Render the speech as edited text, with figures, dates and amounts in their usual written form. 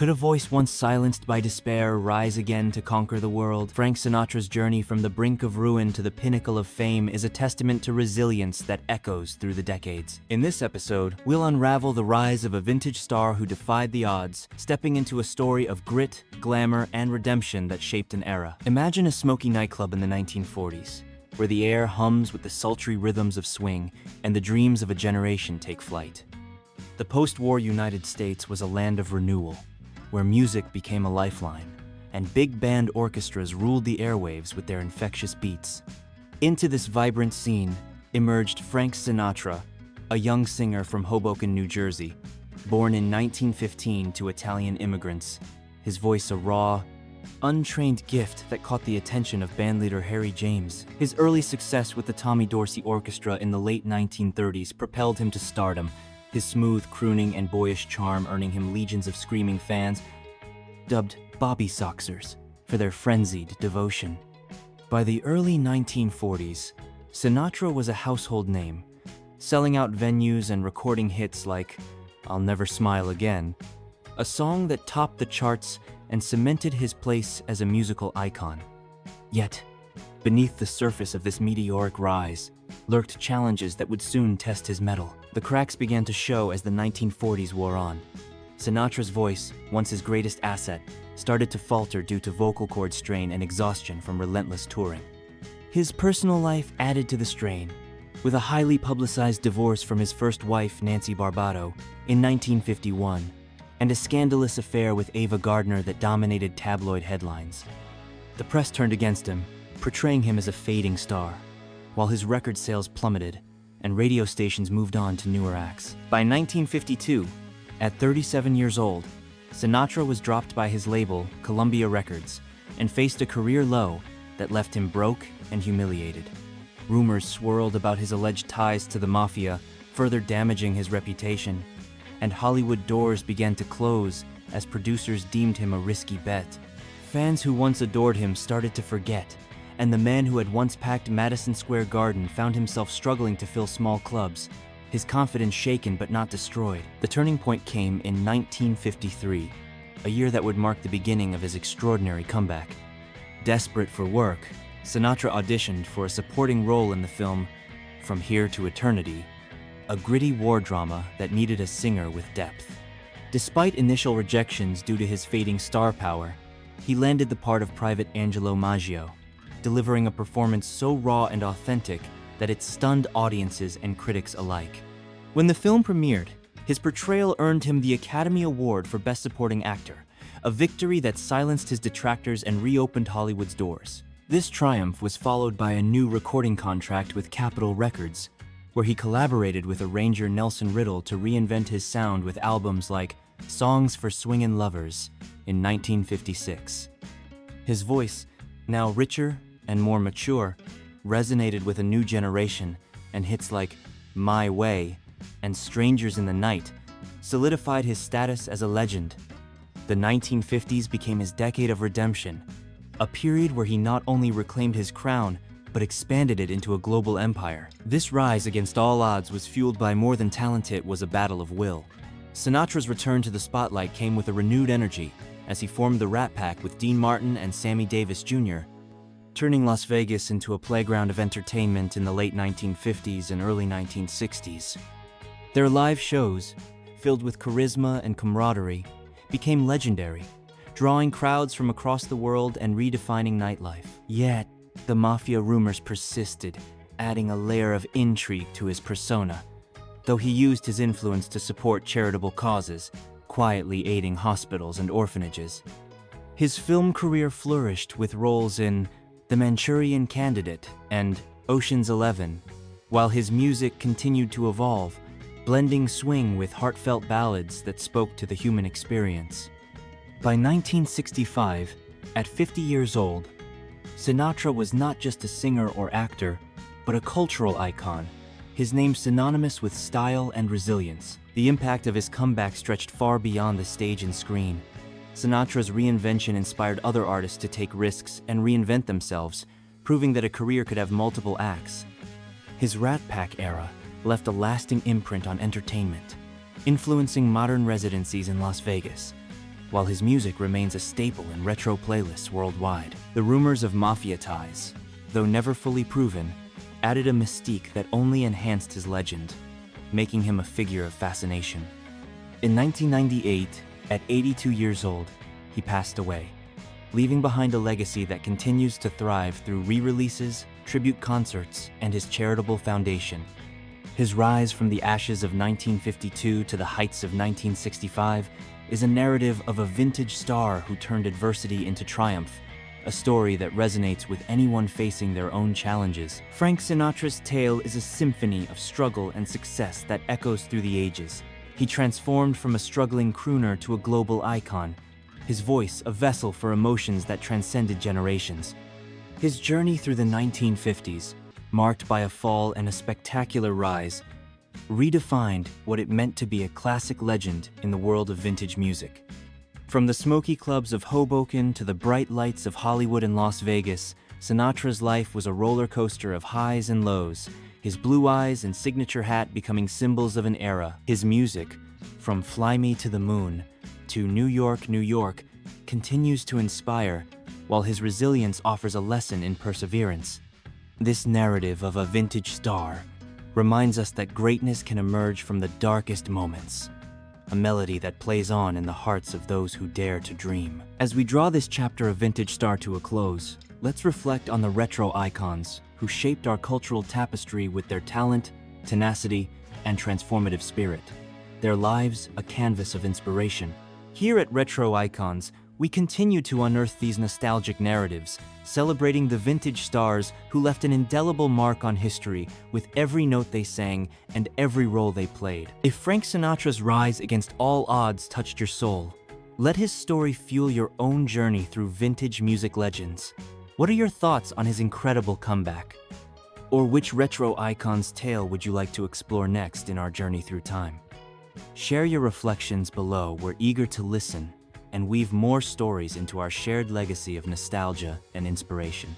Could a voice once silenced by despair rise again to conquer the world? Frank Sinatra's journey from the brink of ruin to the pinnacle of fame is a testament to resilience that echoes through the decades. In this episode, we'll unravel the rise of a vintage star who defied the odds, stepping into a story of grit, glamour, and redemption that shaped an era. Imagine a smoky nightclub in the 1940s, where the air hums with the sultry rhythms of swing and the dreams of a generation take flight. The post-war United States was a land of renewal, where music became a lifeline, and big band orchestras ruled the airwaves with their infectious beats. Into this vibrant scene emerged Frank Sinatra, a young singer from Hoboken, New Jersey, born in 1915 to Italian immigrants, his voice a raw, untrained gift that caught the attention of bandleader Harry James. His early success with the Tommy Dorsey Orchestra in the late 1930s propelled him to stardom, his smooth crooning and boyish charm earning him legions of screaming fans, dubbed Bobby Soxers, for their frenzied devotion. By the early 1940s, Sinatra was a household name, selling out venues and recording hits like I'll Never Smile Again, a song that topped the charts and cemented his place as a musical icon. Yet, beneath the surface of this meteoric rise, lurked challenges that would soon test his mettle. The cracks began to show as the 1940s wore on. Sinatra's voice, once his greatest asset, started to falter due to vocal cord strain and exhaustion from relentless touring. His personal life added to the strain, with a highly publicized divorce from his first wife, Nancy Barbado, in 1951, and a scandalous affair with Ava Gardner that dominated tabloid headlines. The press turned against him, portraying him as a fading star, while his record sales plummeted and radio stations moved on to newer acts. By 1952, at 37 years old, Sinatra was dropped by his label, Columbia Records, and faced a career low that left him broke and humiliated. Rumors swirled about his alleged ties to the mafia, further damaging his reputation, and Hollywood doors began to close as producers deemed him a risky bet. Fans who once adored him started to forget, and the man who had once packed Madison Square Garden found himself struggling to fill small clubs, his confidence shaken but not destroyed. The turning point came in 1953, a year that would mark the beginning of his extraordinary comeback. Desperate for work, Sinatra auditioned for a supporting role in the film From Here to Eternity, a gritty war drama that needed a singer with depth. Despite initial rejections due to his fading star power, he landed the part of Private Angelo Maggio, delivering a performance so raw and authentic that it stunned audiences and critics alike. When the film premiered, his portrayal earned him the Academy Award for Best Supporting Actor, a victory that silenced his detractors and reopened Hollywood's doors. This triumph was followed by a new recording contract with Capitol Records, where he collaborated with arranger Nelson Riddle to reinvent his sound with albums like Songs for Swingin' Lovers in 1956. His voice, now richer and more mature, resonated with a new generation, and hits like My Way and Strangers in the Night solidified his status as a legend. The 1950s became his decade of redemption, a period where he not only reclaimed his crown, but expanded it into a global empire. This rise against all odds was fueled by more than talent. It was a battle of will. Sinatra's return to the spotlight came with a renewed energy as he formed the Rat Pack with Dean Martin and Sammy Davis Jr., turning Las Vegas into a playground of entertainment in the late 1950s and early 1960s. Their live shows, filled with charisma and camaraderie, became legendary, drawing crowds from across the world and redefining nightlife. Yet, the mafia rumors persisted, adding a layer of intrigue to his persona, though he used his influence to support charitable causes, quietly aiding hospitals and orphanages. His film career flourished with roles in The Manchurian Candidate and Ocean's 11, while his music continued to evolve, blending swing with heartfelt ballads that spoke to the human experience. By 1965, at 50 years old, Sinatra was not just a singer or actor, but a cultural icon, his name synonymous with style and resilience. The impact of his comeback stretched far beyond the stage and screen. Sinatra's reinvention inspired other artists to take risks and reinvent themselves, proving that a career could have multiple acts. His Rat Pack era left a lasting imprint on entertainment, influencing modern residencies in Las Vegas. while his music remains a staple in retro playlists worldwide. The rumors of mafia ties, though never fully proven, added a mystique that only enhanced his legend, making him a figure of fascination. In 1998, at 82 years old, he passed away, leaving behind a legacy that continues to thrive through re-releases, tribute concerts, and his charitable foundation. His rise from the ashes of 1952 to the heights of 1965 is a narrative of a vintage star who turned adversity into triumph, a story that resonates with anyone facing their own challenges. Frank Sinatra's tale is a symphony of struggle and success that echoes through the ages. He transformed from a struggling crooner to a global icon, his voice a vessel for emotions that transcended generations. His journey through the 1950s, marked by a fall and a spectacular rise, redefined what it meant to be a classic legend in the world of vintage music. From the smoky clubs of Hoboken to the bright lights of Hollywood and Las Vegas, Sinatra's life was a roller coaster of highs and lows, his blue eyes and signature hat becoming symbols of an era. His music, from Fly Me to the Moon to New York, New York, continues to inspire, while his resilience offers a lesson in perseverance. This narrative of a vintage star reminds us that greatness can emerge from the darkest moments, a melody that plays on in the hearts of those who dare to dream. As we draw this chapter of Vintage Star to a close, let's reflect on the retro icons who shaped our cultural tapestry with their talent, tenacity, and transformative spirit. Their lives a canvas of inspiration. Here at Retro Icons, we continue to unearth these nostalgic narratives, celebrating the vintage stars who left an indelible mark on history with every note they sang and every role they played. If Frank Sinatra's rise against all odds touched your soul, let his story fuel your own journey through vintage music legends. What are your thoughts on his incredible comeback? Or which retro icon's tale would you like to explore next in our journey through time? Share your reflections below. We're eager to listen and weave more stories into our shared legacy of nostalgia and inspiration.